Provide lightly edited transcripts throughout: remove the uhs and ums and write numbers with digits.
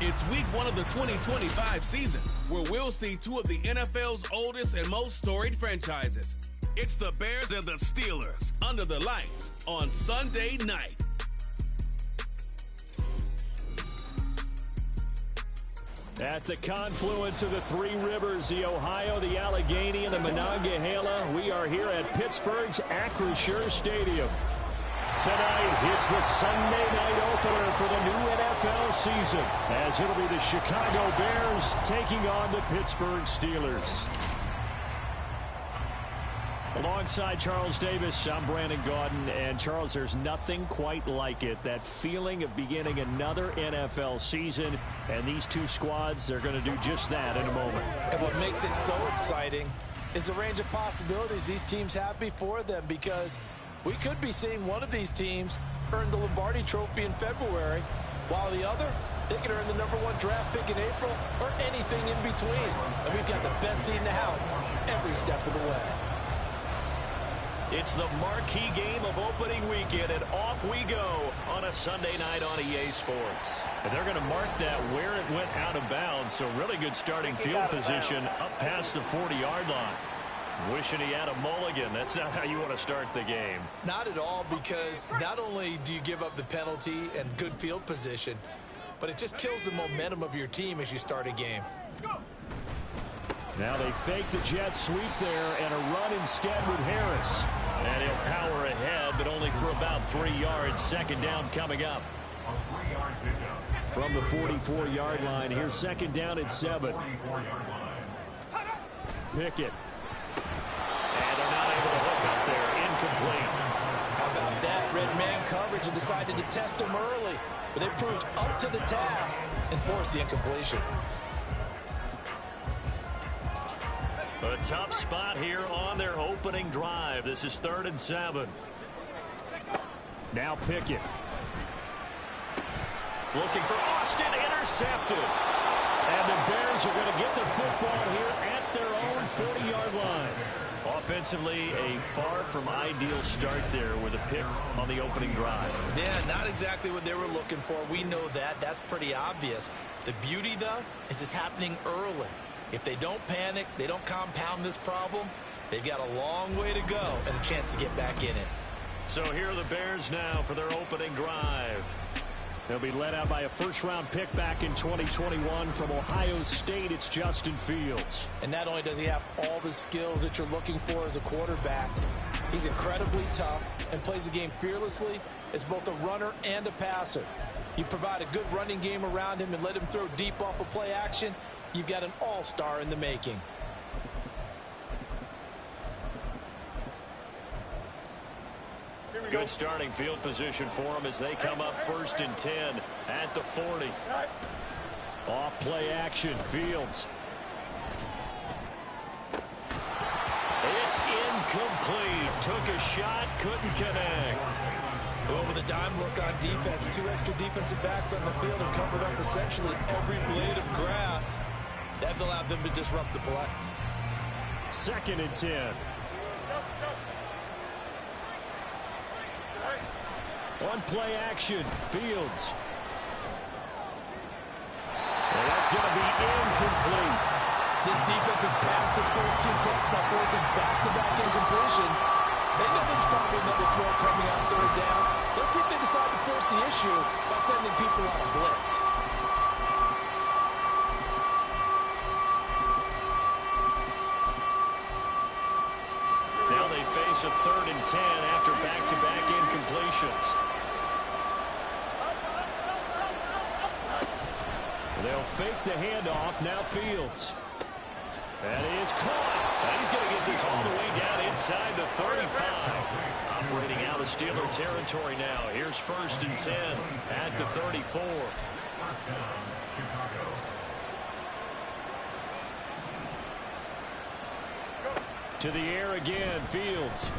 It's week 1 of the 2025 season, where we'll see two of the NFL's oldest and most storied franchises. It's the Bears and the Steelers under the lights on Sunday night. At the confluence of the three rivers, the Ohio, the Allegheny, and the Monongahela, we are here at Pittsburgh's Acrisure Stadium. Tonight, it's the Sunday night opener for the new NFL season, as it'll be the Chicago Bears taking on the Pittsburgh Steelers. Alongside Charles Davis, I'm Brandon Gaudin, and Charles, there's nothing quite like it. That feeling of beginning another NFL season, and these two squads, they're going to do just that in a moment. And what makes it so exciting is the range of possibilities these teams have before them, because we could be seeing one of these teams earn the Lombardi Trophy in February, while the other, they could earn the #1 draft pick in April, or anything in between. And we've got the best seat in the house every step of the way. It's the marquee game of opening weekend, and off we go on a Sunday night on EA Sports. And they're going to mark that where it went out of bounds, so really good starting field position up past the 40-yard line. Wishing he had a mulligan. That's not how you want to start the game. Not at all, because not only do you give up the penalty and good field position, but it just kills the momentum of your team as you start a game. Now they fake the jet sweep there, and a run instead with Harris. And he'll power ahead, but only for about 3 yards. Second down coming up. From the 44-yard line, here's second down at 7. Pickett. And they're not able to hook up there. Incomplete. How about that? Red man coverage and decided to test him early. But they proved up to the task and forced the incompletion. A tough spot here on their opening drive. This is 3rd and 7. Now Pickett. Looking for Austin. Intercepted. And the Bears are going to get the football here at their own 40-yard line. Offensively, a far from ideal start there with a pick on the opening drive. Yeah, not exactly what they were looking for. We know that. That's pretty obvious. The beauty, though, is it's happening early. If they don't panic, they don't compound this problem, they've got a long way to go and a chance to get back in it. So here are the Bears now for their opening drive. They'll be led out by a first-round pick back in 2021 from Ohio State. It's Justin Fields. And not only does he have all the skills that you're looking for as a quarterback, he's incredibly tough and plays the game fearlessly as both a runner and a passer. You provide a good running game around him and let him throw deep off of play action, you've got an all-star in the making. Good starting field position for them as they come up 1st and 10 at the 40. Off play action, Fields. It's incomplete. Took a shot, couldn't connect. Well, with a dime look on defense, 2 extra defensive backs on the field and covered up essentially every blade of grass. That allowed them to disrupt the play. 2nd and 10. On play action, Fields. And that's going to be incomplete. This defense has passed its first 2 tests by forcing back-to-back incompletions. They know there's probably another throw coming on 3rd down. Let's see if they decide to force the issue by sending people on a blitz. Now they face a 3rd and 10 after back-to-back incompletions. They'll fake the handoff. Now Fields. That is caught. He's going to get this all the way down inside the 35. Operating out of Steeler territory now. Here's 1st and 10 at the 34. To the air again, Fields.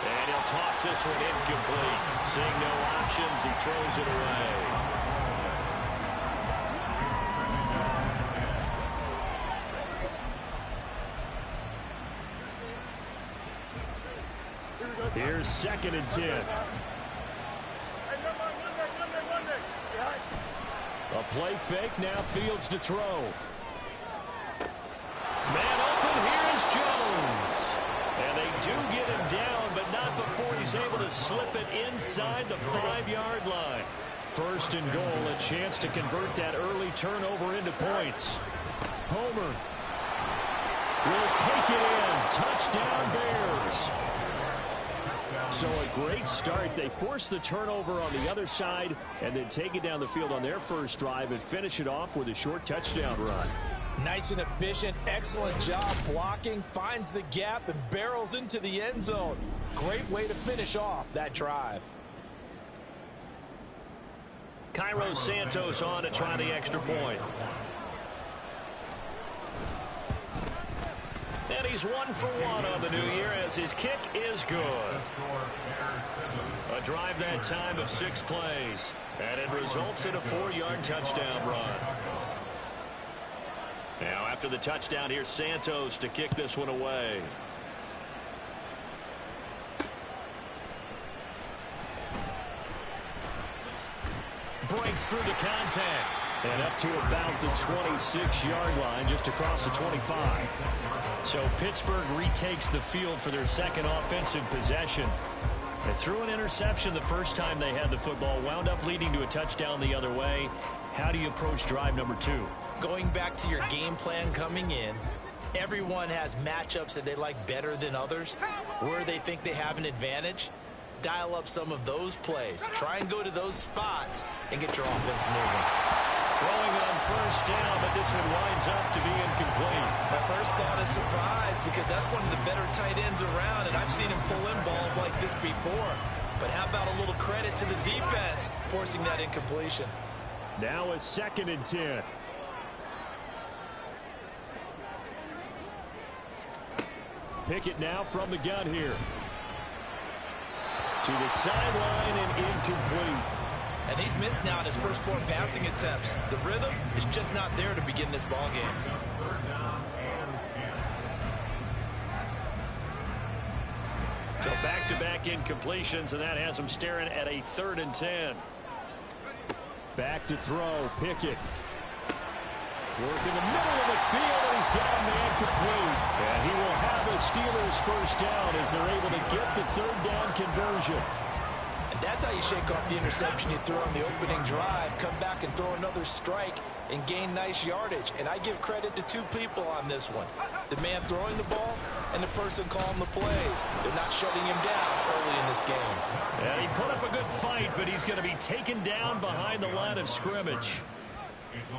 And he'll toss this one incomplete. Seeing no options, he throws it away. Here's 2nd and 10. A play fake, now Fields to throw. Man open, here is Jones. And they do get him down, but not before he's able to slip it inside the 5-yard line. First and goal, a chance to convert that early turnover into points. Homer will take it in. Touchdown Bears. So a great start. They force the turnover on the other side and then take it down the field on their first drive and finish it off with a short touchdown run. Nice and efficient. Excellent job blocking. Finds the gap and barrels into the end zone. Great way to finish off that drive. Cairo Santos on to try the extra point. And he's 1 for 1 on the new year as his kick is good. A drive that time of 6 plays. And it results in a 4-yard touchdown run. Now after the touchdown, here's Santos to kick this one away. Breaks through the contact. And up to about the 26-yard line, just across the 25. So Pittsburgh retakes the field for their second offensive possession. They threw an interception the first time they had the football, wound up leading to a touchdown the other way. How do you approach drive number 2? Going back to your game plan coming in, everyone has matchups that they like better than others, where they think they have an advantage. Dial up some of those plays. Try and go to those spots and get your offense moving. Throwing on first down, but this one winds up to be incomplete. My first thought is surprise because that's one of the better tight ends around, and I've seen him pull in balls like this before. But how about a little credit to the defense forcing that incompletion? Now a 2nd and 10. Pickett now from the gun here. To the sideline and incomplete. And he's missed now in his first 4 passing attempts. The rhythm is just not there to begin this ball game. So back-to-back incompletions, and that has him staring at a 3rd and 10. Back to throw, Pickett. Work in the middle of the field, and he's got a man complete. And he will have a Steelers first down as they're able to get the 3rd down conversion. And that's how you shake off the interception you threw on the opening drive, come back and throw another strike and gain nice yardage. And I give credit to 2 people on this one. The man throwing the ball and the person calling the plays. They're not shutting him down early in this game. And he put up a good fight, but he's going to be taken down behind the line of scrimmage.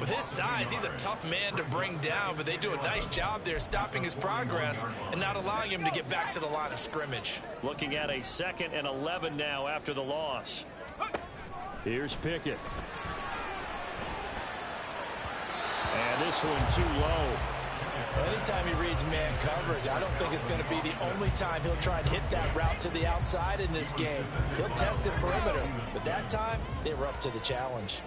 With his size, he's a tough man to bring down, but they do a nice job there stopping his progress and not allowing him to get back to the line of scrimmage. Looking at a 2nd and 11 now after the loss. Here's Pickett. And this one too low. Anytime he reads man coverage, I don't think it's going to be the only time he'll try to hit that route to the outside in this game. He'll test the perimeter, but that time they were up to the challenge.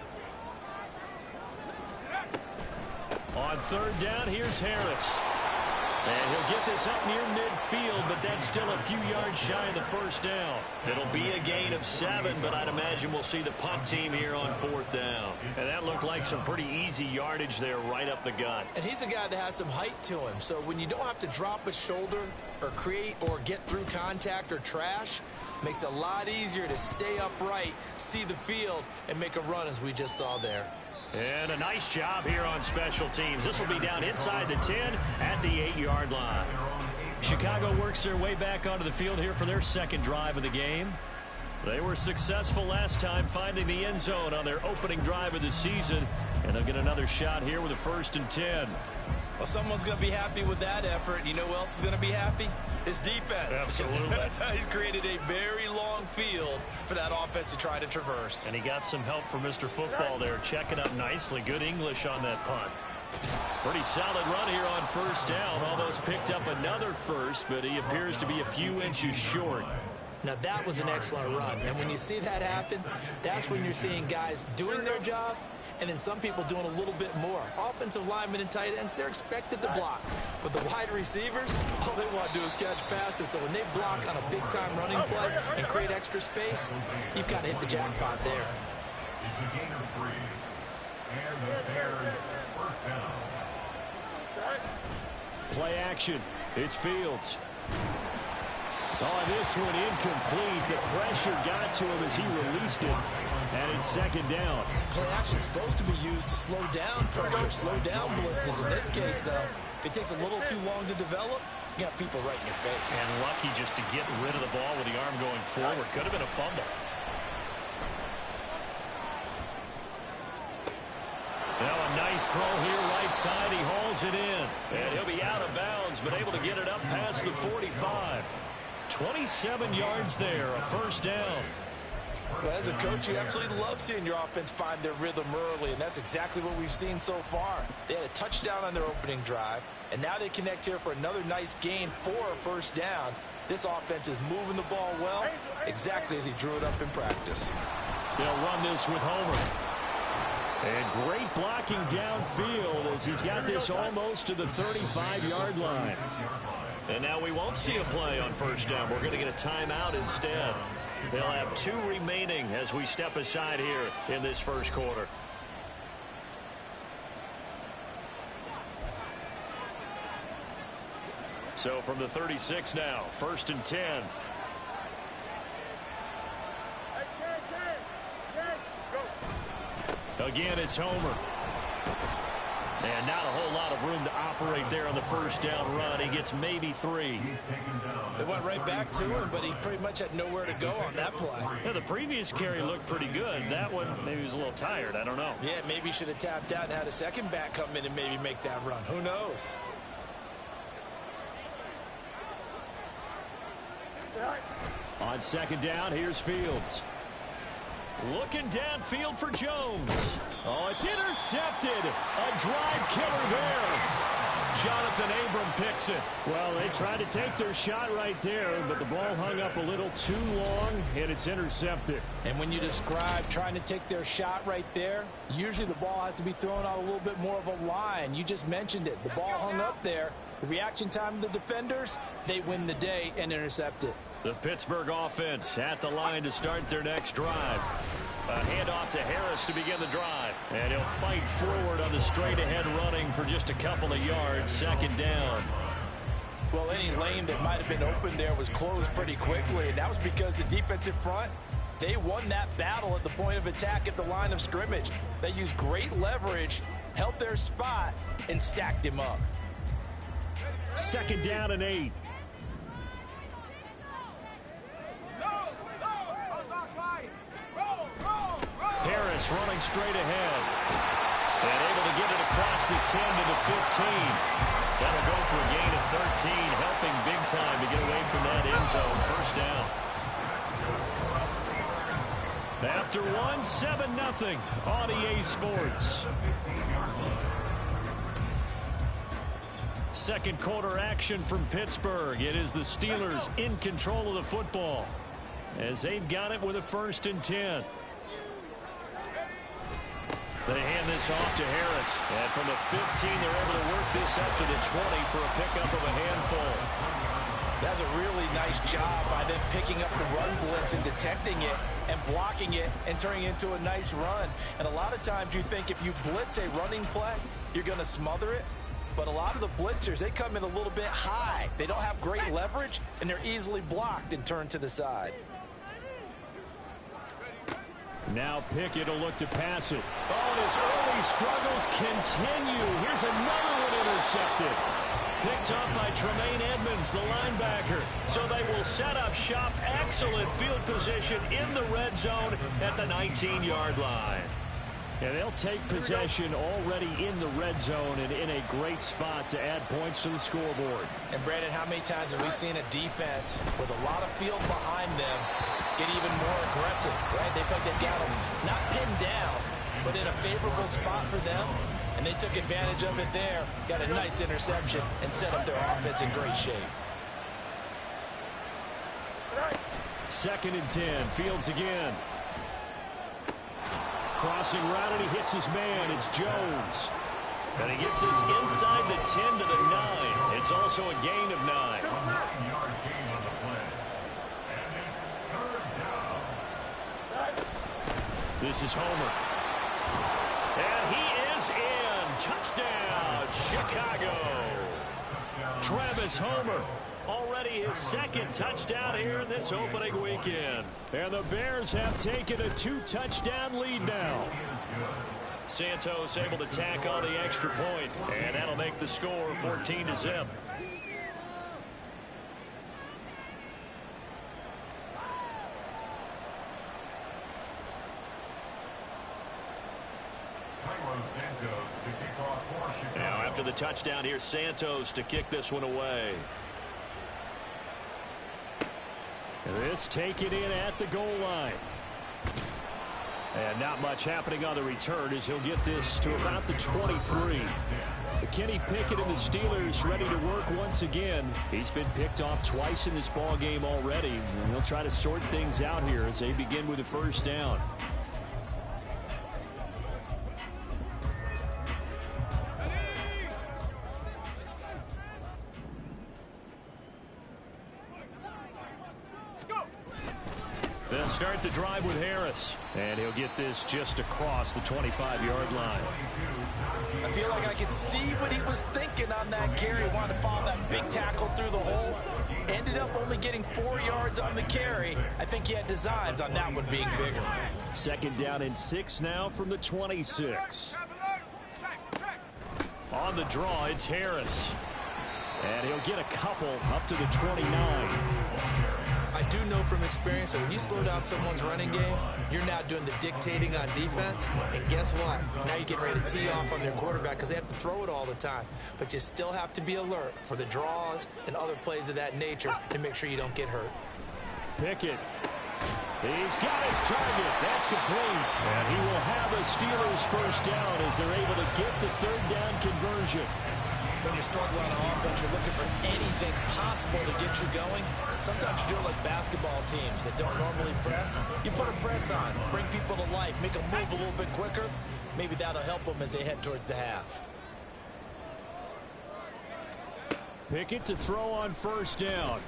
On 3rd down, here's Harris. And he'll get this up near midfield, but that's still a few yards shy of the first down. It'll be a gain of 7, but I'd imagine we'll see the punt team here on 4th down. And that looked like some pretty easy yardage there right up the gut. And he's a guy that has some height to him, so when you don't have to drop a shoulder or create or get through contact or trash, makes it a lot easier to stay upright, see the field, and make a run as we just saw there. And a nice job here on special teams. This will be down inside the 10 at the 8-yard line. Chicago works their way back onto the field here for their 2nd drive of the game. They were successful last time finding the end zone on their opening drive of the season. And they'll get another shot here with a 1st and 10. Well, someone's going to be happy with that effort. You know who else is going to be happy? His defense. Absolutely. He's created a very long field for that offense to try to traverse. And he got some help from Mr. Football there, checking up nicely. Good English on that punt. Pretty solid run here on 1st down. Almost picked up another first, but he appears to be a few inches short. Now, that was an excellent run. And when you see that happen, that's when you're seeing guys doing their job and then some people doing a little bit more. Offensive linemen and tight ends, they're expected to block. But the wide receivers, all they want to do is catch passes. So when they block on a big-time running play and create extra space, you've got to hit the jackpot there. Play action. It's Fields. Oh, this one incomplete. The pressure got to him as he released it. And it's second down. Play action is supposed to be used to slow down pressure, slow down blitzes. In this case, though, if it takes a little too long to develop, you got people right in your face. And lucky just to get rid of the ball with the arm going forward. Could have been a fumble. Now a nice throw here right side. He hauls it in. And he'll be out of bounds, but able to get it up past the 45. 27 yards there, a first down. Well, as a coach, you absolutely love seeing your offense find their rhythm early, and that's exactly what we've seen so far. They had a touchdown on their opening drive, and now they connect here for another nice gain for a first down. This offense is moving the ball well, exactly as he drew it up in practice. They'll run this with Homer. And great blocking downfield as he's got this almost to the 35-yard line. And now we won't see a play on first down. We're going to get a timeout instead. They'll have 2 remaining as we step aside here in this first quarter. So from the 36 now, 1st and 10. Again, it's Homer. And not a whole lot of room to operate there on the first down run. He gets maybe 3. They went right back to him, but he pretty much had nowhere to go on that play. Yeah, the previous carry looked pretty good. That one, maybe he was a little tired. I don't know. Yeah, maybe he should have tapped out and had a second back come in and maybe make that run. Who knows? On second down, here's Fields. Looking downfield for Jones. Oh, it's intercepted. A drive killer there. Jonathan Abram picks it. Well, they tried to take their shot right there, but the ball hung up a little too long, and it's intercepted. And when you describe trying to take their shot right there, usually the ball has to be thrown out a little bit more of a line. You just mentioned it. The ball hung up there. The reaction time of the defenders, they win the day and intercept it. The Pittsburgh offense at the line to start their next drive. A handoff to Harris to begin the drive. And he'll fight forward on the straight-ahead running for just a couple of yards. Second down. Well, any lane that might have been open there was closed pretty quickly. And that was because the defensive front, they won that battle at the point of attack at the line of scrimmage. They used great leverage, held their spot, and stacked him up. Second down and 8. Harris running straight ahead. And able to get it across the 10 to the 15. That'll go for a gain of 13, helping big time to get away from that end zone. First down. After 1, 7-0 on EA Sports. Second quarter action from Pittsburgh. It is the Steelers in control of the football as they've got it with a 1st and 10. They hand this off to Harris. And from the 15, they're able to work this up to the 20 for a pickup of a handful. That's a really nice job by them picking up the run blitz and detecting it and blocking it and turning it into a nice run. And a lot of times you think if you blitz a running play, you're going to smother it. But a lot of the blitzers, they come in a little bit high. They don't have great leverage, and they're easily blocked and turned to the side. Now Pickett will look to pass it. Oh, and his early struggles continue. Here's another one intercepted. Picked up by Tremaine Edmonds, the linebacker. So they will set up shop. Excellent field position in the red zone at the 19-yard line. And they'll take possession already in the red zone and in a great spot to add points to the scoreboard. And, Brandon, how many times have we seen a defense with a lot of field behind them get even more aggressive, right? They felt they got them not pinned down, but in a favorable spot for them, and they took advantage of it there, got a nice interception, and set up their offense in great shape. 2nd and 10, Fields again. Crossing route, and he hits his man. It's Jones. And he gets this inside the 10 to the 9. It's also a gain of 9. This is Homer. And he is in. Touchdown, Chicago. Travis Homer, already his second touchdown here in this opening weekend. And the Bears have taken a 2-touchdown lead now. Santos able to tack on the extra point, and that'll make the score 14-0. Now after the touchdown, here's Santos to kick this one away. This taken in at the goal line. And not much happening on the return as he'll get this to about the 23. Kenny Pickett and the Steelers ready to work once again. He's been picked off twice in this ball game already. And he'll try to sort things out here as they begin with the first down. They'll start the drive with Harris. And he'll get this just across the 25-yard line. I feel like I could see what he was thinking on that carry. Wanted to follow that big tackle through the hole. Ended up only getting 4 yards on the carry. I think he had designs on that one being bigger. Second down and 6 now from the 26. On the draw, it's Harris. And he'll get a couple up to the 29. I do know from experience that when you slow down someone's running game, you're now doing the dictating on defense. And guess what? Now you're getting ready to tee off on their quarterback because they have to throw it all the time. But you still have to be alert for the draws and other plays of that nature to make sure you don't get hurt. Pickett. He's got his target. That's complete. And he will have a Steelers first down as they're able to get the third down conversion. When you're struggling on offense, you're looking for anything possible to get you going. Sometimes you do it like basketball teams that don't normally press. You put a press on, bring people to life, make them move a little bit quicker. Maybe that'll help them as they head towards the half. Pickett to throw on first down.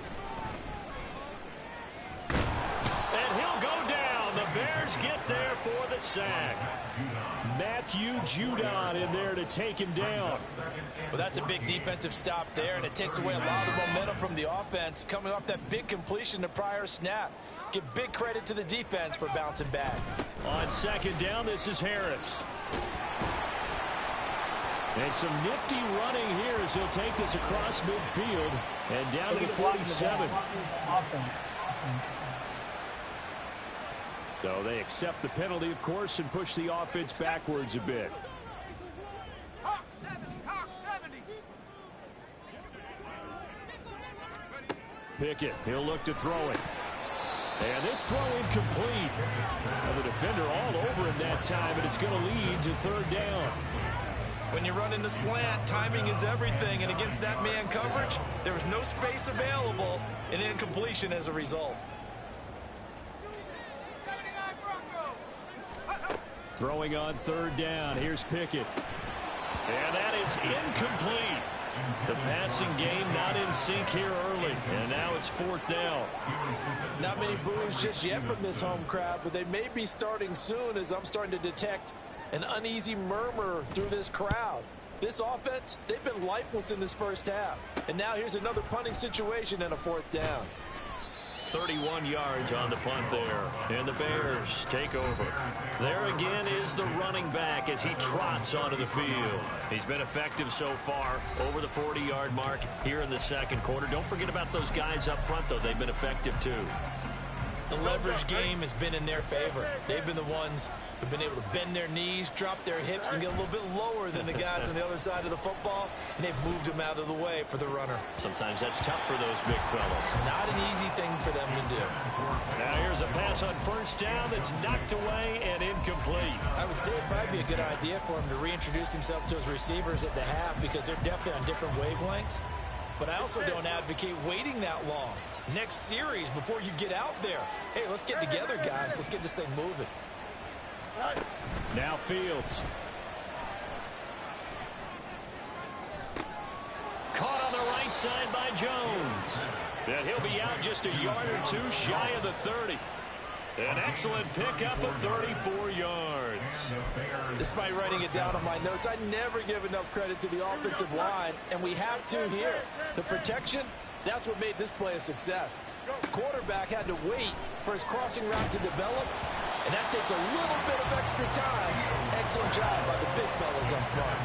And he'll go down. The Bears get there for the sack. Matthew Judon in there to take him down. Well, that's a big defensive stop there, and it takes away a lot of the momentum from the offense coming off that big completion the prior snap. Give big credit to the defense for bouncing back. On second down, this is Harris. And some nifty running here as he'll take this across midfield and down to the 47. Offense. So they accept the penalty, of course, and push the offense backwards a bit. Pickett, he'll look to throw it. And this throw incomplete. And the defender all over him that time, and it's going to lead to third down. When you run in the slant, timing is everything, and against that man coverage, there was no space available, and incompletion as a result. Throwing on third down. Here's Pickett. And that is incomplete. The passing game not in sync here early. And now it's fourth down. Not many boos just yet from this home crowd, but they may be starting soon as I'm starting to detect an uneasy murmur through this crowd. This offense, they've been lifeless in this first half. And now here's another punting situation and a fourth down. 31 yards on the punt there. And the Bears take over. There again is the running back as he trots onto the field. He's been effective so far, over the 40-yard mark here in the second quarter. Don't forget about those guys up front, though. They've been effective, too. The leverage game has been in their favor. They've been the ones who've been able to bend their knees, drop their hips, and get a little bit lower than the guys on the other side of the football, and they've moved them out of the way for the runner. Sometimes that's tough for those big fellas. Not an easy thing for them to do. Now here's a pass on first down that's knocked away and incomplete. I would say it'd probably be a good idea for him to reintroduce himself to his receivers at the half because they're definitely on different wavelengths. But I also don't advocate waiting that long. Next series before you get out there. Hey, let's get together, guys. Let's get this thing moving. Now Fields. Caught on the right side by Jones. And he'll be out just a yard or two shy of the 30. An excellent pickup of 34 yards. Despite writing it down on my notes, I never give enough credit to the offensive line, and we have to here. The protection, that's what made this play a success. The quarterback had to wait for his crossing route to develop, and that takes a little bit of extra time. Excellent job by the big fellas up front.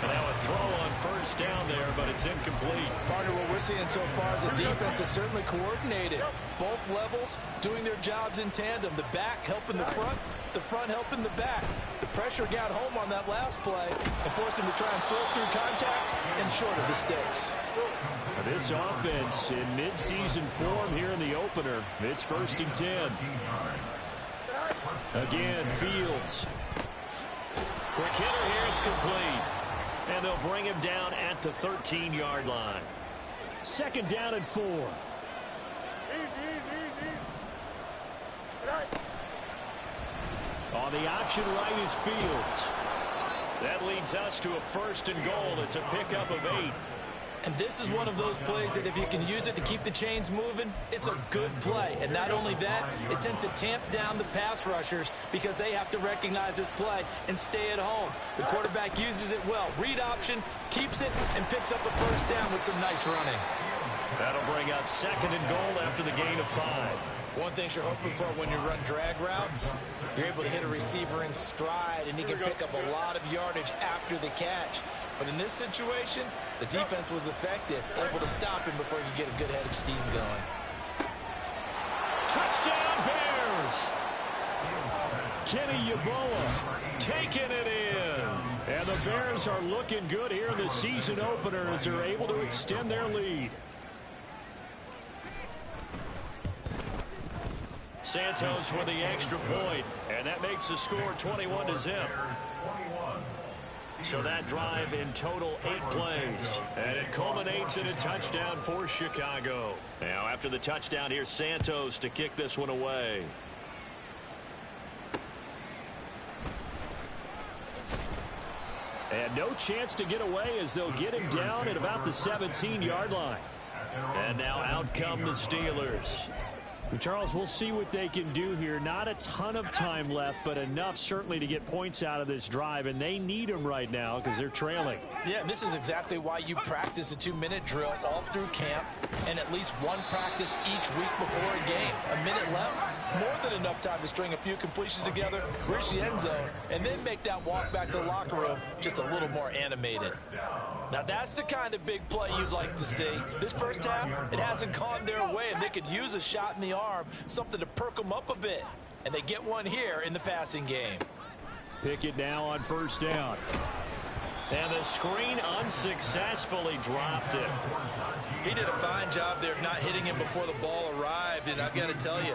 And now a throw on first down there, but it's incomplete. Partner, what we're seeing so far is the defense is certainly coordinated. Both levels doing their jobs in tandem. The back helping the front helping the back. The pressure got home on that last play and forced him to try and throw through contact and short of the stakes. This offense in midseason form here in the opener. It's 1st and 10. Again, Fields. Quick hitter here, it's complete. And they'll bring him down at the 13-yard line. 2nd down and 4. On the option right is Fields. That leads us to a 1st and goal. It's a pickup of 8. And this is one of those plays that if you can use it to keep the chains moving, it's a good play. And not only that, it tends to tamp down the pass rushers because they have to recognize this play and stay at home. The quarterback uses it well. Read option, keeps it, and picks up a 1st down with some nice running. That'll bring up 2nd and goal after the gain of 5. One thing you're hoping for when you run drag routes, you're able to hit a receiver in stride, and he can pick up a lot of yardage after the catch. But in this situation, the defense was effective, able to stop him before he could get a good head of steam going. Touchdown, Bears! Kenny Yeboah taking it in. And the Bears are looking good here in the season opener as they're able to extend their lead. Santos with the extra point, and that makes the score 21-0. So that drive in total 8 plays, and it culminates in a touchdown for Chicago. Now after the touchdown, here's Santos to kick this one away. And no chance to get away as they'll get him down at about the 17-yard line. And now out come the Steelers. Charles, we'll see what they can do here. Not a ton of time left, but enough certainly to get points out of this drive, and they need them right now because they're trailing. Yeah, and this is exactly why you practice a 2-minute drill all through camp and at least one practice each week before a game. A minute left, more than enough time to string a few completions together, reach the end zone, and then make that walk back to the locker room just a little more animated. Now that's the kind of big play you'd like to see. This first half, it hasn't gone their way, and they could use a shot in the arm, something to perk them up a bit. And they get one here in the passing game. Pickett now on 1st down. And the screen unsuccessfully dropped it. He did a fine job there of not hitting him before the ball arrived, and I've got to tell you,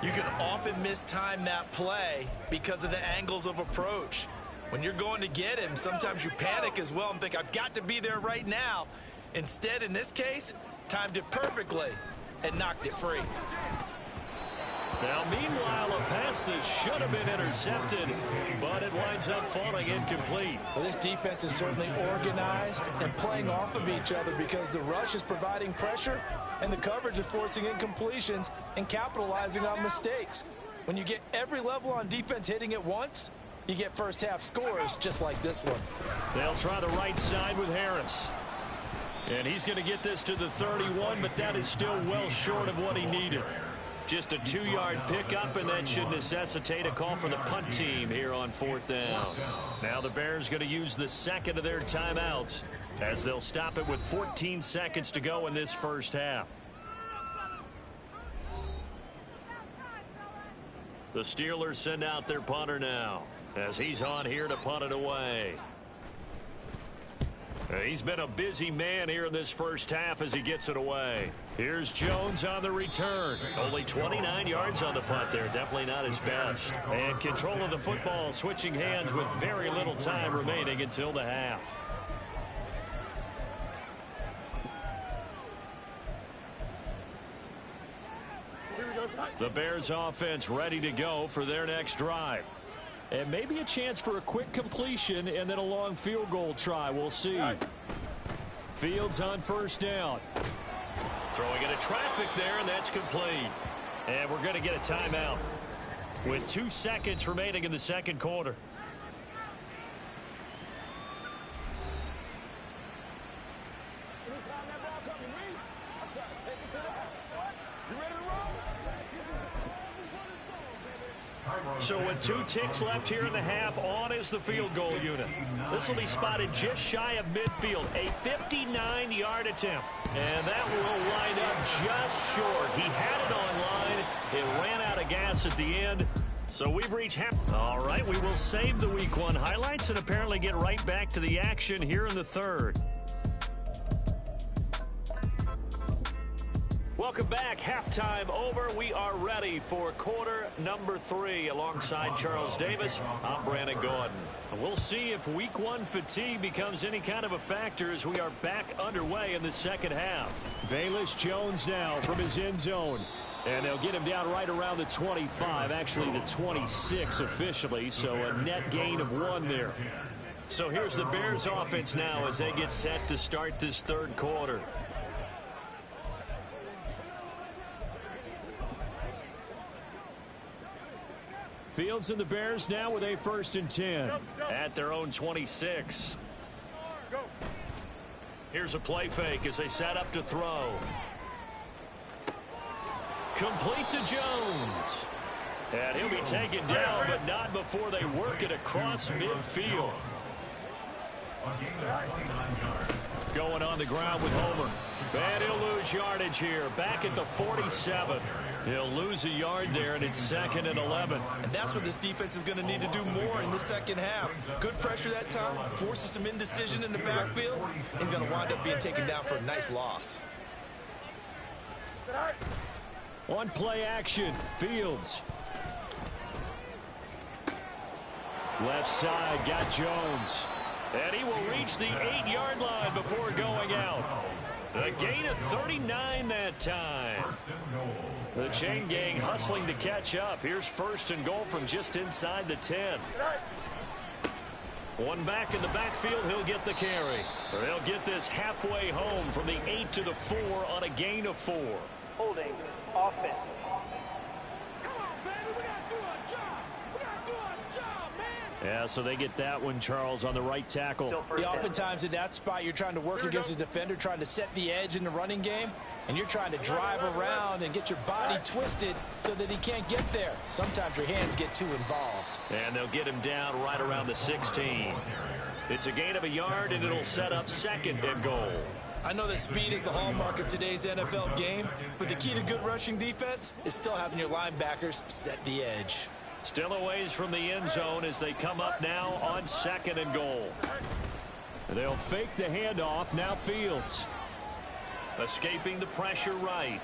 you can often mistime that play because of the angles of approach. When you're going to get him, sometimes you panic as well and think, I've got to be there right now. Instead, in this case, timed it perfectly and knocked it free. Now, meanwhile, a pass that should have been intercepted, but it winds up falling incomplete. Well, this defense is certainly organized and playing off of each other because the rush is providing pressure and the coverage is forcing incompletions and capitalizing on mistakes. When you get every level on defense hitting at once, you get first half scores just like this one. They'll try the right side with Harris. And he's going to get this to the 31, but that is still well short of what he needed. Just a 2-yard pickup, and that should necessitate a call for the punt team here on 4th down. Now the Bears going to use the second of their timeouts as they'll stop it with 14 seconds to go in this first half. The Steelers send out their punter now as he's on here to punt it away. He's been a busy man here in this first half as he gets it away. Here's Jones on the return. Only 29 yards on the punt there. Definitely not his best. And control of the football, switching hands with very little time remaining until the half. The Bears offense ready to go for their next drive. And maybe a chance for a quick completion and then a long field goal try. We'll see. Fields on 1st down. Throwing into traffic there, and that's complete. And we're going to get a timeout. with 2 seconds remaining in the second quarter. So with 2 ticks left here in the half, on is the field goal unit. This will be spotted just shy of midfield, a 59-yard attempt. And that will line up just short. He had it on line. It ran out of gas at the end. So we've reached half. All right, we will save the Week 1 highlights and apparently get right back to the action here in the third. Welcome back. Halftime over. We are ready for quarter number 3. Alongside Charles Davis, I'm Brandon Gordon. And we'll see if Week 1 fatigue becomes any kind of a factor as we are back underway in the second half. Velus Jones now from his end zone. And they'll get him down right around the 25, actually the 26 officially, so a net gain of 1 there. So here's the Bears offense now as they get set to start this third quarter. Fields and the Bears now with a 1st and 10 at their own 26. Here's a play fake as they set up to throw. Complete to Jones. And he'll be taken down, but not before they work it across midfield. Going on the ground with Homer. And he'll lose yardage here. Back at the 47. He'll lose a yard there, and it's 2nd and 11. And that's what this defense is going to need to do more in the second half. Good pressure that time, forces some indecision in the backfield. He's going to wind up being taken down for a nice loss. On play action, Fields. Left side, got Jones. And he will reach the 8-yard line before going out. A gain of 39 that time. The chain gang hustling to catch up. Here's 1st and goal from just inside the 10. One back in the backfield, he'll get the carry. They'll get this halfway home from the 8 to the 4 on a gain of 4. Holding offense. Yeah, so they get that one, Charles, on the right tackle. Yeah, oftentimes in that spot, you're trying to work against a defender, trying to set the edge in the running game, and you're trying to drive around and get your body twisted so that he can't get there. Sometimes your hands get too involved. And they'll get him down right around the 16. It's a gain of a yard, and it'll set up 2nd and goal. I know that speed is the hallmark of today's NFL game, but the key to good rushing defense is still having your linebackers set the edge. Still a ways from the end zone as they come up now on 2nd and goal. They'll fake the handoff. Now Fields. Escaping the pressure right.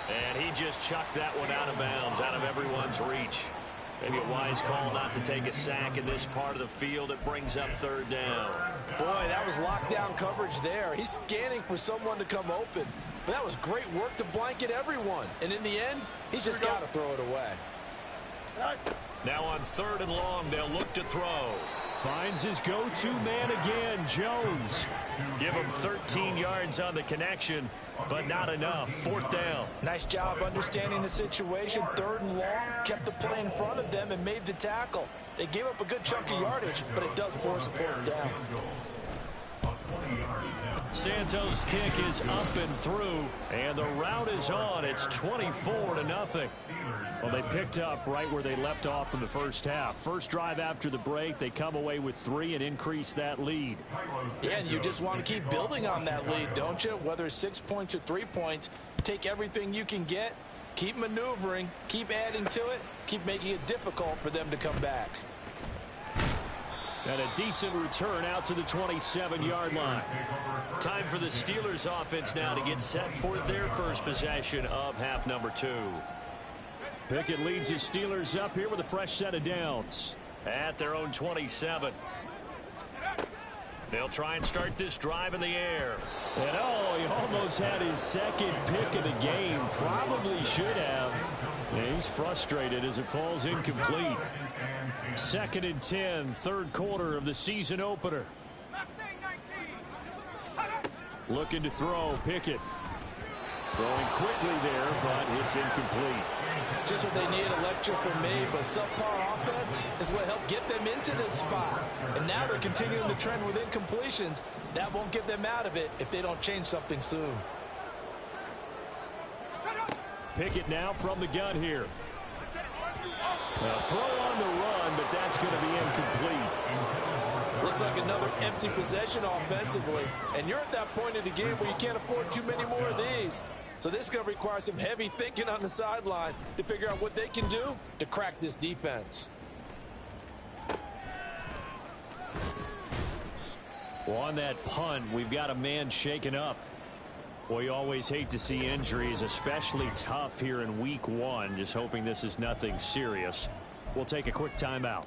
And he just chucked that one out of bounds, out of everyone's reach. Maybe a wise call not to take a sack in this part of the field. It brings up 3rd down. Boy, that was lockdown coverage there. He's scanning for someone to come open. But that was great work to blanket everyone. And in the end, he's just got to throw it away. Now on 3rd and long, they'll look to throw. Finds his go-to man again, Jones. Give him 13 yards on the connection, but not enough. 4th down. Nice job understanding the situation. 3rd and long, kept the play in front of them and made the tackle. They gave up a good chunk of yardage, but it does force a 4th down. Santos' kick is up and through, and the route is on. It's 24-0. Well, they picked up right where they left off in the first half. First drive after the break, they come away with 3 and increase that lead. Yeah, and you just want to keep building on that lead, don't you? Whether it's 6 points or 3 points, take everything you can get, keep maneuvering, keep adding to it, keep making it difficult for them to come back. And a decent return out to the 27-yard line. Time for the Steelers offense now to get set for their first possession of half number 2. Pickett leads his Steelers up here with a fresh set of downs at their own 27. They'll try and start this drive in the air. And oh, he almost had his 2nd pick of the game. Probably should have. And he's frustrated as it falls incomplete. 2nd and 10, 3rd quarter of the season opener. Looking to throw, Pickett. Throwing quickly there, but it's incomplete. Just what they need, a lecture from me, but subpar offense is what helped get them into this spot. And now they're continuing the trend with incompletions. That won't get them out of it if they don't change something soon. Pickett now from the gun here. A throw on the run, but that's going to be incomplete. Looks like another empty possession offensively. And you're at that point of the game where you can't afford too many more of these. So this is going to require some heavy thinking on the sideline to figure out what they can do to crack this defense. Well, on that punt, we've got a man shaken up. Well, you always hate to see injuries, especially tough here in week 1. Just hoping this is nothing serious. We'll take a quick timeout.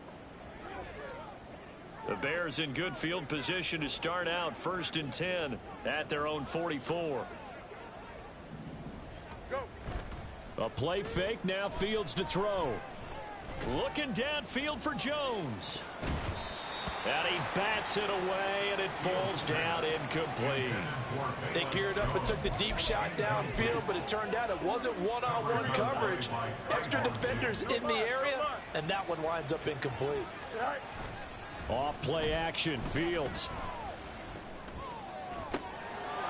The Bears in good field position to start out 1st and 10 at their own 44. A play fake, now Fields to throw. Looking downfield for Jones. And he bats it away, and it falls down incomplete. They geared up and took the deep shot downfield, but it turned out it wasn't one-on-one coverage. Extra defenders in the area, and that one winds up incomplete. Off play action, Fields.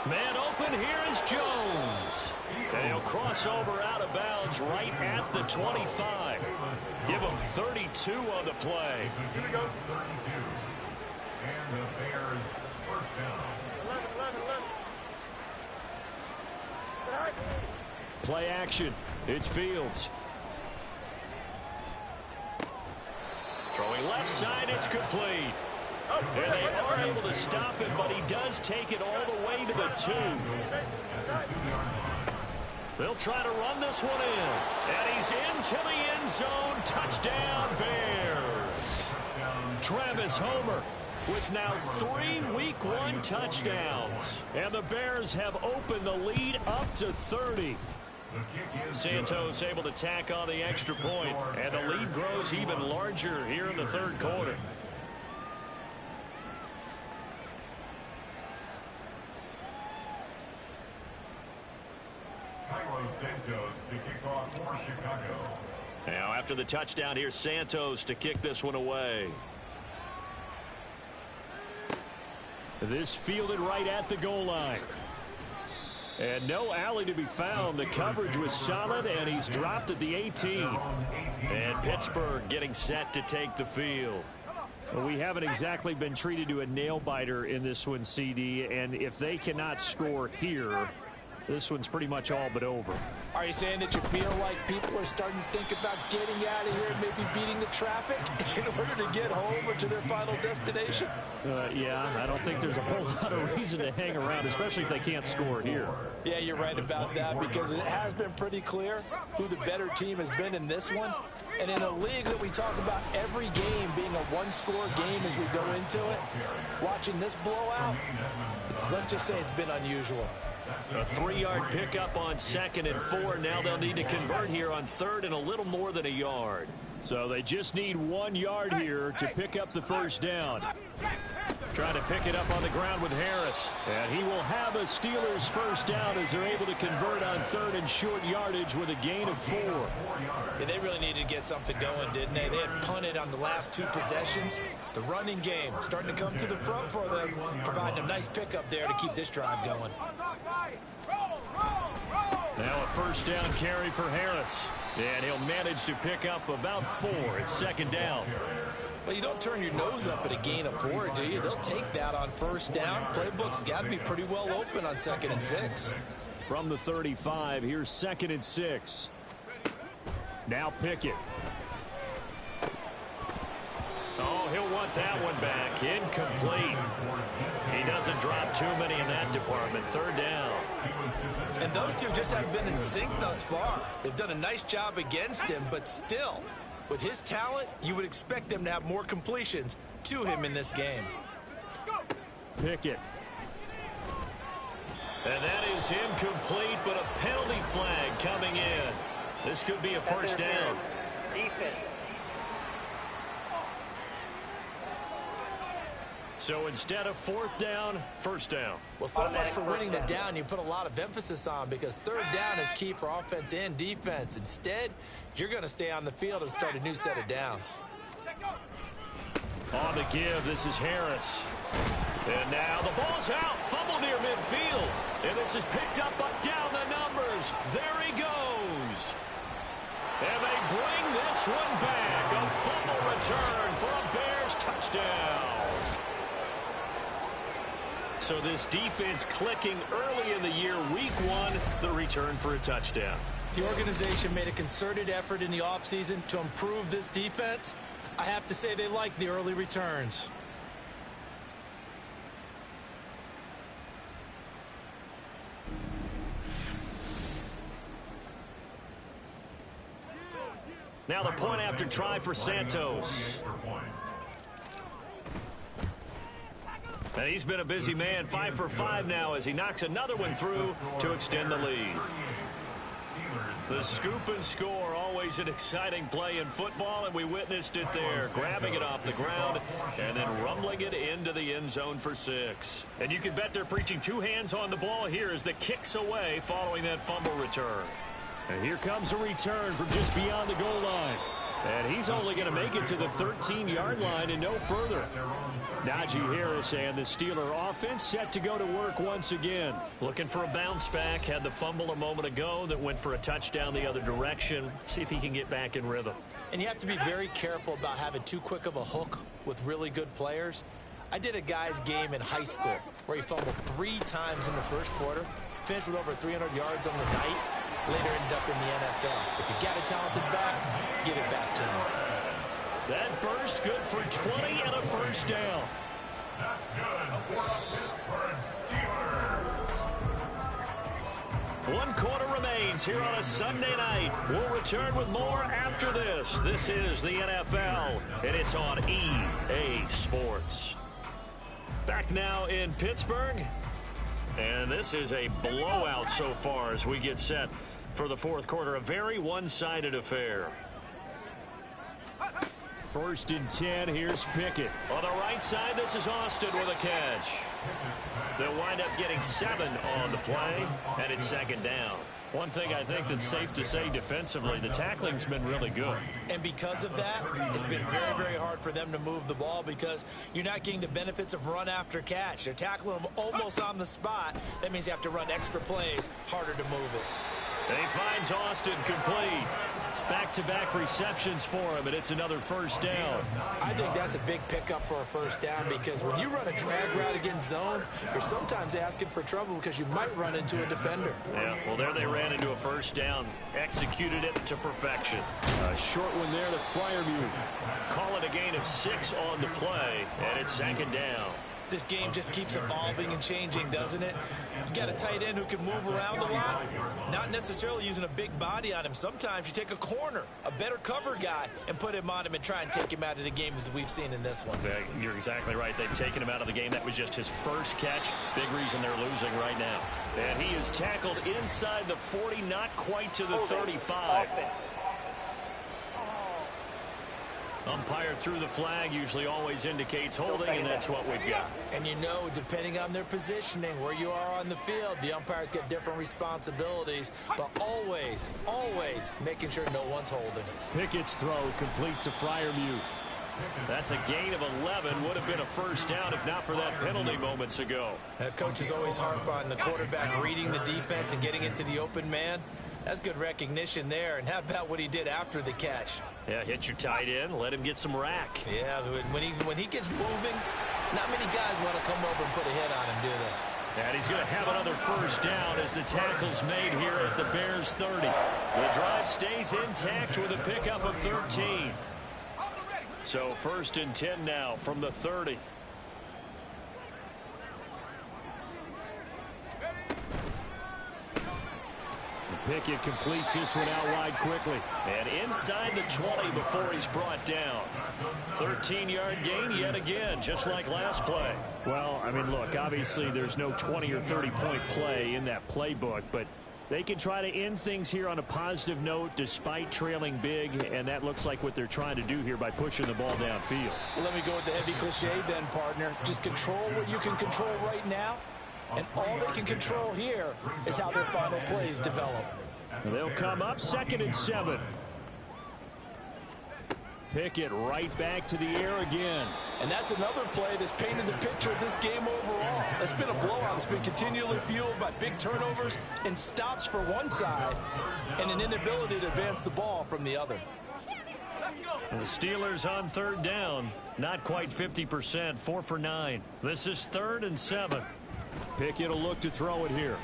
Man open, here is Jones. And he'll cross over out of bounds right at the 25. Give him 32 on the play. And the Bears first down. Play action. It's Fields. Throwing left side, it's complete. And they are able to stop him, but he does take it all the way to the 2. They'll try to run this one in. And he's into the end zone. Touchdown, Bears. Travis Homer with now 3 week 1 touchdowns. And the Bears have opened the lead up to 30. Santos able to tack on the extra point, and the lead grows even larger here in the 3rd quarter. Santos to kick off for Chicago. Now after the touchdown, here's Santos to kick this one away. This fielded right at the goal line. And no alley to be found. The coverage was solid, and he's dropped at the 18. And Pittsburgh getting set to take the field. Well, we haven't exactly been treated to a nail-biter in this one, CD, and if they cannot score here, this one's pretty much all but over. Are you saying that you feel like people are starting to think about getting out of here and maybe beating the traffic in order to get home or to their final destination? Yeah, I don't think there's a whole lot of reason to hang around, especially if they can't score here. Yeah, you're right about that, because it has been pretty clear who the better team has been in this one. And in a league that we talk about every game being a one-score game as we go into it, watching this blowout, let's just say it's been unusual. A 3-yard pickup on 2nd and 4. Now they'll need to convert here on 3rd and a little more than a yard. So they just need 1 yard here to pick up the first down. Trying to pick it up on the ground with Harris. And he will have a Steelers first down as they're able to convert on 3rd and short yardage with a gain of 4. Yeah, they really needed to get something going, didn't they? They had punted on the last 2 possessions. The running game starting to come to the front for them, providing a nice pickup there to keep this drive going. Now a first down carry for Harris. And he'll manage to pick up about 4. It's 2nd down. Well, you don't turn your nose up at a gain of 4, do you? They'll take that on first down. Playbook's got to be pretty well open on 2nd and 6. From the 35, here's 2nd and 6. Now Pickett. Oh, he'll want that one back. Incomplete. He doesn't drop too many in that department. 3rd down. And those two just haven't been in sync thus far. They've done a nice job against him, but still, with his talent, you would expect them to have more completions to him in this game. Pickett. And that is incomplete, but a penalty flag coming in. This could be a first down. Defense. So instead of fourth down, first down. Well, so much for winning the down you put a lot of emphasis on, because third down is key for offense and defense. Instead, you're going to stay on the field and start a new set of downs. On the give, this is Harris. And now the ball's out. Fumble near midfield. And this is picked up, but down the numbers. There he goes. And they bring this one back. A fumble return for a Bears touchdown. So this defense clicking early in the year, week one, the return for a touchdown. The organization made a concerted effort in the offseason to improve this defense. I have to say they like the early returns. Now the point after try for Santos. And he's been a busy man, 5 for 5 now as he knocks another one through to extend the lead. The scoop and score, always an exciting play in football, and we witnessed it there, grabbing it off the ground and then rumbling it into the end zone for 6. And you can bet they're preaching two hands on the ball here as the kick's away following that fumble return. And here comes a return from just beyond the goal line. And he's only going to make it to the 13-yard line and no further. Najee Harris and the Steeler offense set to go to work once again. Looking for a bounce back. Had the fumble a moment ago that went for a touchdown the other direction. See if he can get back in rhythm. And you have to be very careful about having too quick of a hook with really good players. I did a guy's game in high school where he fumbled 3 times in the first quarter, finished with over 300 yards on the night, later ended up in the NFL. If you got a talented back, give it back to him. That burst good for 20 and a first down. That's good for the Pittsburgh Steelers. 1 quarter remains here on a Sunday night. We'll return with more after this. This is the NFL, and it's on EA Sports. Back now in Pittsburgh, and this is a blowout so far as we get set for the fourth quarter. A very one-sided affair. 1st and 10, here's Pickett. On the right side, this is Austin with a catch. They'll wind up getting 7 on the play, and it's 2nd down. One thing I think that's safe to say defensively, the tackling's been really good. And because of that, it's been very, very hard for them to move the ball because you're not getting the benefits of run after catch. They're tackling them almost on the spot. That means you have to run extra plays, harder to move it. And he finds Austin complete. Back-to-back receptions for him, and it's another first down. I think that's a big pickup for a first down because when you run a drag route against zone, you're sometimes asking for trouble because you might run into a defender. Yeah, well, there they ran into a first down. Executed it to perfection. A short one there to Freiermuth. Call it a gain of 6 on the play, and it's 2nd down. This game just keeps evolving and changing, doesn't it? You got a tight end who can move around a lot, not necessarily using a big body on him. Sometimes you take a corner, a better cover guy, and put him on him and try and take him out of the game as we've seen in this one. Yeah, you're exactly right. They've taken him out of the game. That was just his first catch. Big reason they're losing right now. And he is tackled inside the 40, not quite to the 35. Umpire threw the flag, usually always indicates holding, and that's what we've got. And you know, depending on their positioning, where you are on the field, the umpires get different responsibilities, but always, always making sure no one's holding. Pickett's throw complete to Freiermuth. That's a gain of 11. Would have been a first down if not for that penalty moments ago. Coaches always harp on the quarterback reading the defense and getting into the open man. That's good recognition there. And how about what he did after the catch? Yeah, hit your tight end, let him get some rack. Yeah, when he gets moving, not many guys want to come over and put a hit on him, do they? And he's going to have another first down as the tackle's made here at the Bears 30. The drive stays intact with a pickup of 13. So 1st and 10 now from the 30. Pickett completes this one out wide quickly. And inside the 20 before he's brought down. 13-yard gain yet again, just like last play. Well, I mean, look, obviously there's no 20 or 30-point play in that playbook, but They can try to end things here on a positive note despite trailing big, and that looks like what they're trying to do here by pushing the ball downfield. Well, let me go with the heavy cliche then, partner. Just control what you can control right now, and all they can control here is how their final plays develop. They'll come up 2nd and 7. Pickett right back to the air again. And that's another play that's painted the picture of this game overall. It's been a blowout. It's been continually fueled by big turnovers and stops for one side and an inability to advance the ball from the other. And the Steelers on 3rd down. Not quite 50%, 4 for 9. This is 3rd and 7. Pickett will look to throw it here.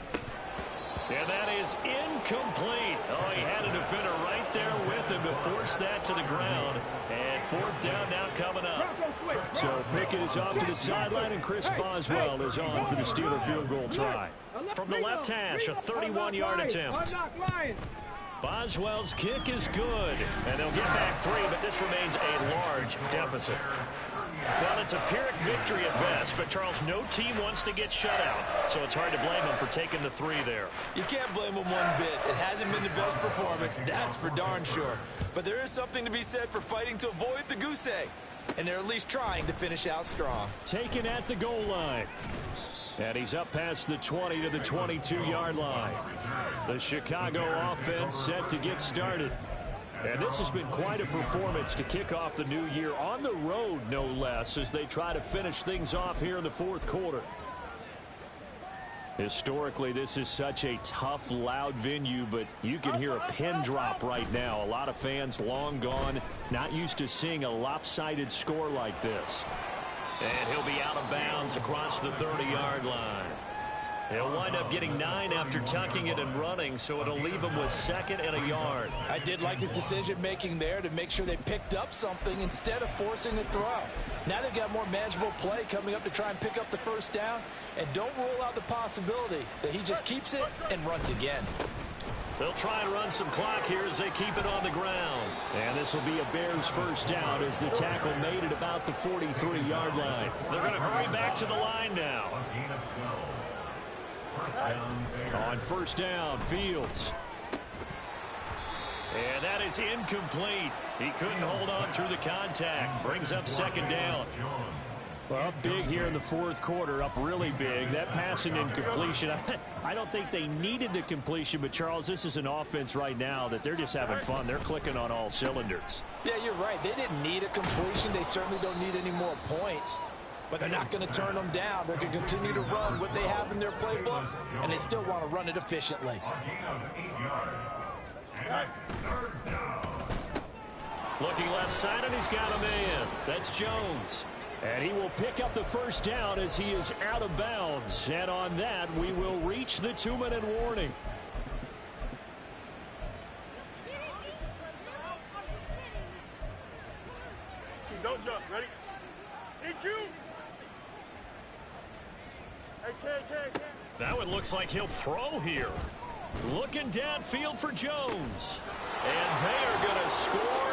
And that is incomplete. Oh, he had a defender right there with him to force that to the ground. And 4th down now coming up. So Pickett is off to the sideline, and Chris Boswell is on for the Steeler field goal try. From the left hash, a 31-yard attempt. Boswell's kick is good. And they'll get back 3, but this remains a large deficit. Well, it's a Pyrrhic victory at best, but, Charles, no team wants to get shut out, so it's hard to blame them for taking the 3 there. You can't blame them one bit. It hasn't been the best performance, that's for darn sure. But there is something to be said for fighting to avoid the goose egg, and they're at least trying to finish out strong. Taken at the goal line. And he's up past the 20 to the 22-yard line. The Chicago offense set to get started. And this has been quite a performance to kick off the new year on the road, no less, as they try to finish things off here in the 4th quarter. Historically, this is such a tough, loud venue, but you can hear a pin drop right now. A lot of fans long gone, not used to seeing a lopsided score like this. And he'll be out of bounds across the 30-yard line. He'll wind up getting 9 after tucking it and running, so it'll leave him with 2nd and a yard. I did like his decision-making there to make sure they picked up something instead of forcing the throw. Now they've got more manageable play coming up to try and pick up the 1st down, and don't rule out the possibility that he just keeps it and runs again. They'll try and run some clock here as they keep it on the ground. And this will be a Bears 1st down as the tackle made it about the 43-yard line. They're going to hurry back to the line now. On 1st down, Fields. And that is incomplete. He couldn't hold on through the contact. Brings up 2nd down. Well, up big here in the 4th quarter, up really big. That passing incompletion, I don't think they needed the completion, but, Charles, this is an offense right now that they're just having fun. They're clicking on all cylinders. Yeah, you're right. They didn't need a completion. They certainly don't need any more points. But they're not going to turn them down. They're going to continue to run what they have in their playbook, and they still want to run it efficiently. Looking left side, and he's got a man. That's Jones. And he will pick up the 1st down as he is out of bounds. And on that, we will reach the 2-minute warning. Don't jump. Ready? Hit you. Hey. Now it looks like he'll throw here. Looking downfield for Jones. And they are going to score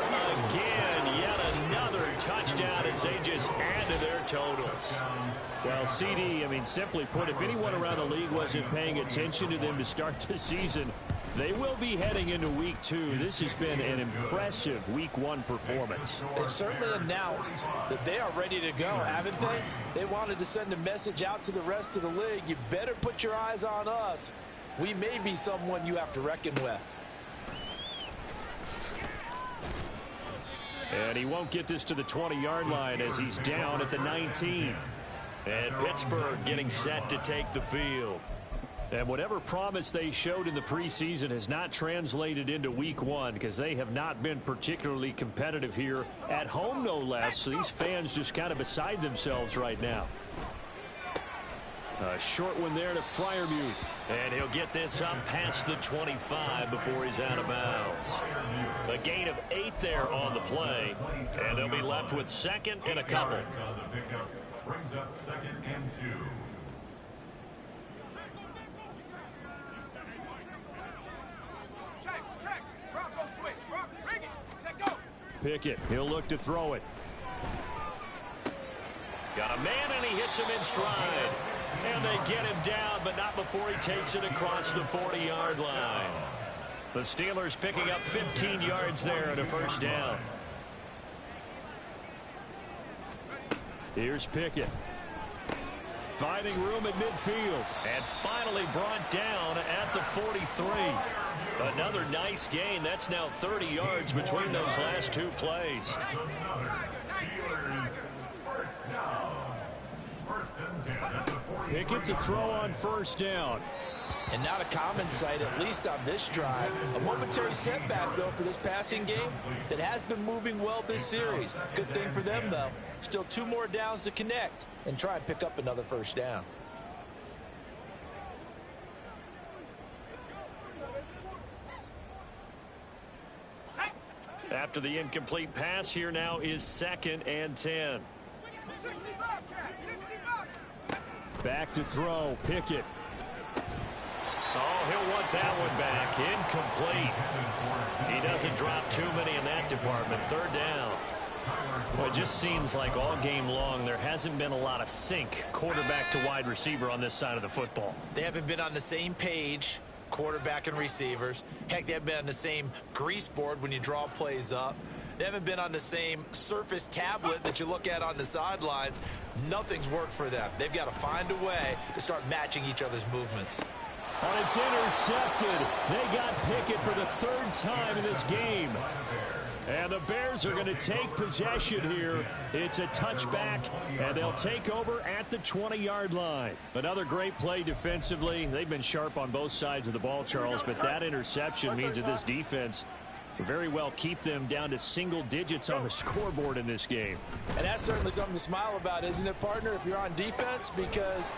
again. Yet another touchdown as they just add to their totals. Well, CD, I mean, simply put, if anyone around the league wasn't paying attention to them to start the season, they will be heading into Week 2. This has been an impressive Week 1 performance. They've certainly announced that they are ready to go, haven't they? They wanted to send a message out to the rest of the league. You better put your eyes on us. We may be someone you have to reckon with. And he won't get this to the 20-yard line as he's down at the 19. And Pittsburgh getting set to take the field. And whatever promise they showed in the preseason has not translated into Week 1 because they have not been particularly competitive here at home, no less. So these fans just kind of beside themselves right now. A short one there to Freiermuth. And he'll get this up past the 25 before he's out of bounds. A gain of 8 there on the play. And they'll be left with 2nd and a couple. Brings up 2nd and 2. Pickett, he'll look to throw it. Got a man, and he hits him in stride. And they get him down, but not before he takes it across the 40-yard line. The Steelers picking up 15 yards there at a first down. Here's Pickett. Finding room at midfield. And finally brought down at the 43. Another nice gain. That's now 30 yards between those last two plays. Pickett to throw on first down. And not a common sight, at least on this drive. A momentary setback, though, for this passing game that has been moving well this series. Good thing for them, though. Still 2 more downs to connect and try and pick up another first down. After the incomplete pass, here now is 2nd and 10. Back to throw, Pickett. Oh, he'll want that one back. Incomplete. He doesn't drop too many in that department. 3rd down. Well, it just seems like all game long there hasn't been a lot of sync quarterback to wide receiver on this side of the football. They haven't been on the same page, quarterback and receivers. Heck, they haven't been on the same grease board when you draw plays up. They haven't been on the same Surface tablet that you look at on the sidelines. Nothing's worked for them. They've got to find a way to start matching each other's movements. And it's intercepted. They got Pickett for the 3rd time in this game. And the Bears are going to take possession here. It's a touchback, and they'll take over at the 20-yard line. Another great play defensively. They've been sharp on both sides of the ball, Charles, but that interception means that this defense will very well keep them down to single digits on the scoreboard in this game. And that's certainly something to smile about, isn't it, partner, if you're on defense? Because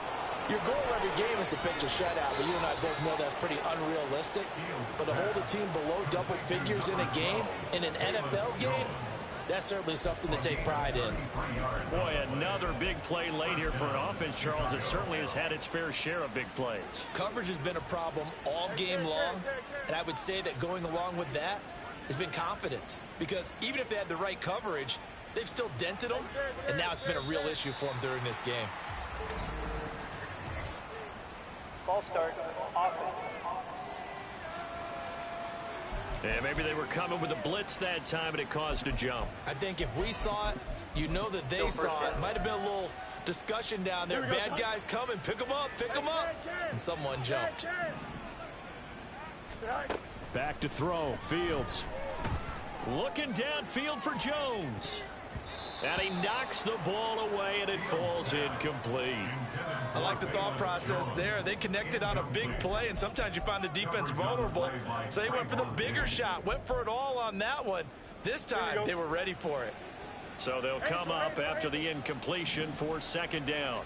your goal every game is to pitch a shutout, but you and I both know that's pretty unrealistic. But to hold a team below double figures in a game, in an NFL game, that's certainly something to take pride in. Boy, another big play late here for an offense, Charles, that certainly has had its fair share of big plays. Coverage has been a problem all game long, and I would say that going along with that has been confidence. Because even if they had the right coverage, they've still dented them, and now it's been a real issue for them during this game. Ball start, offense. Yeah, maybe they were coming with a blitz that time and it caused a jump. I think if we saw it, you know that they saw it. Might have been a little discussion down there. Bad guys coming, pick them up, and someone jumped. Back to throw, Fields. Looking downfield for Jones. And he knocks the ball away, and it falls incomplete. I like the thought process there. They connected on a big play, and sometimes you find the defense vulnerable. So they went for the bigger shot, went for it all on that one. This time, they were ready for it. So they'll come up after the incompletion for 2nd down.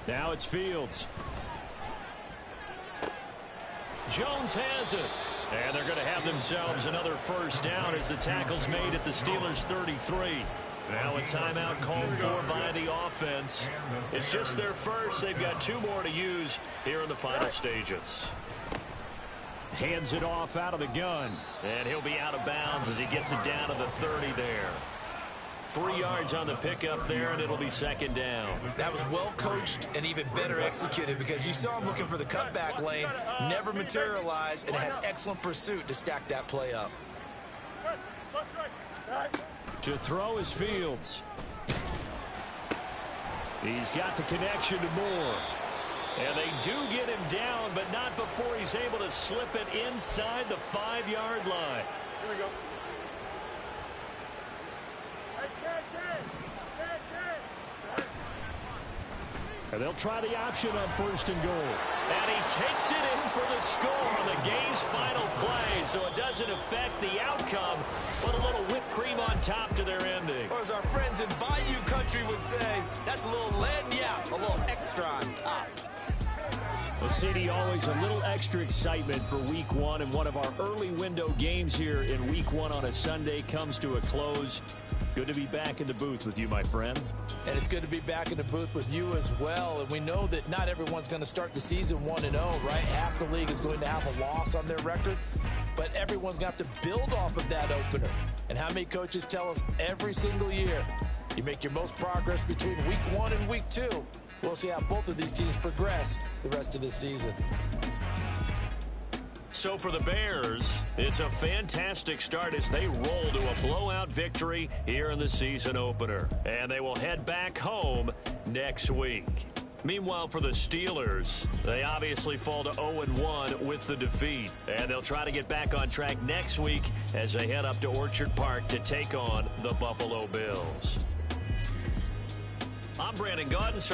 Now it's Fields. Jones has it. And they're going to have themselves another first down as the tackle's made at the Steelers' 33. Now a timeout called for by the offense. It's just their first. They've got 2 more to use here in the final stages. Hands it off out of the gun. And he'll be out of bounds as he gets it down to the 30 there. 3 yards on the pickup there, and it'll be 2nd down. That was well coached and even better executed because you saw him looking for the cutback lane, never materialized, and had excellent pursuit to stack that play up. To throw is Fields. He's got the connection to Moore. And they do get him down, but not before he's able to slip it inside the 5-yard line. Here we go. And they'll try the option on 1st and goal. And he takes it in for the score on the game's final play, so it doesn't affect the outcome, but a little whipped cream on top to their ending. Or as our friends in Bayou Country would say, that's a little lagniappe, a little extra on top. Well, CD, always a little extra excitement for Week 1, and one of our early window games here in Week 1 on a Sunday comes to a close. Good to be back in the booth with you, my friend. And it's good to be back in the booth with you as well. And we know that not everyone's going to start the season 1-0, right? Half the league is going to have a loss on their record. But everyone's going to have to build off of that opener. And how many coaches tell us every single year, you make your most progress between Week 1 and Week 2. We'll see how both of these teams progress the rest of the season. So for the Bears, it's a fantastic start as they roll to a blowout victory here in the season opener. And they will head back home next week. Meanwhile, for the Steelers, they obviously fall to 0-1 with the defeat. And they'll try to get back on track next week as they head up to Orchard Park to take on the Buffalo Bills. I'm Brandon Gaudin, sir.